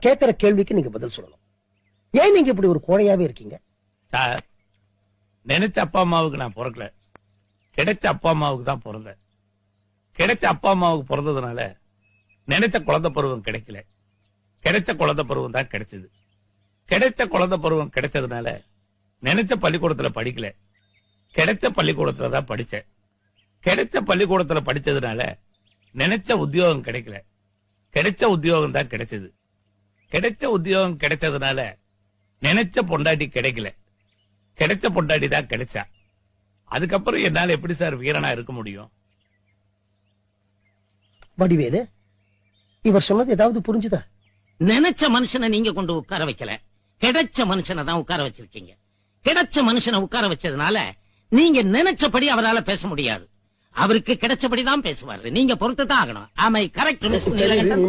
கேட்கிற கேள்விக்கு நீங்க பதில் சொல்லணும். ஏன் நீங்க இப்படி ஒரு கோழையாவே இருக்கீங்க? சார், நினைச்ச அப்பா அம்மாவுக்கு நான் பிறக்கல, கிடைச்ச அப்பா அம்மாவுக்கு தான் பிறந்தேன். கிடைச்ச அப்பா அம்மாவுக்கு பிறந்ததுனால நினைச்ச குழந்தை பருவம் கிடைக்கல, கிடைச்ச குழந்தை பருவம் தான் கிடைச்சது. கிடைச்ச குழந்தை பருவம் கிடைச்சதுனால நினைச்ச பள்ளிக்கூடத்துல படிக்கல, கிடைச்ச பள்ளிக்கூடத்துல தான் படிச்சேன். கிடைச்ச பள்ளிக்கூடத்துல படிச்சதுனால நினைச்ச உத்தியோகம் கிடைக்கல, கிடைச்ச உத்தியோகம் தான் கிடைச்சது. கிடைச்ச உத்தியோகம் கிடைச்சதுனால நினைச்ச பொண்டாட்டி கிடைக்கல, கிடைச்ச பொண்டாட்டி தான் கிடைச்சா. அதுக்கப்புறம் என்னால எப்படி சார் வீரனா இருக்க முடியும்? வடிவேலு, இவர் சொன்னது ஏதாவது புரிஞ்சுதா? நினைச்ச மனுஷனை நீங்க கொண்டு உட்கார வைக்கல, கிடைச்ச மனுஷனை தான் உட்கார வச்சிருக்கீங்க. கிடைச்ச மனுஷனை உட்கார வச்சதுனால நீங்க நினைச்சபடி அவரால பேச முடியாது. அவருக்கு கிடைச்சபடி தான் பேசுவாரு. நீங்க பொறுத்து தான் ஆகணும். ஆமை கரெக்ட் மிஸ்டர் நீலகண்டன்?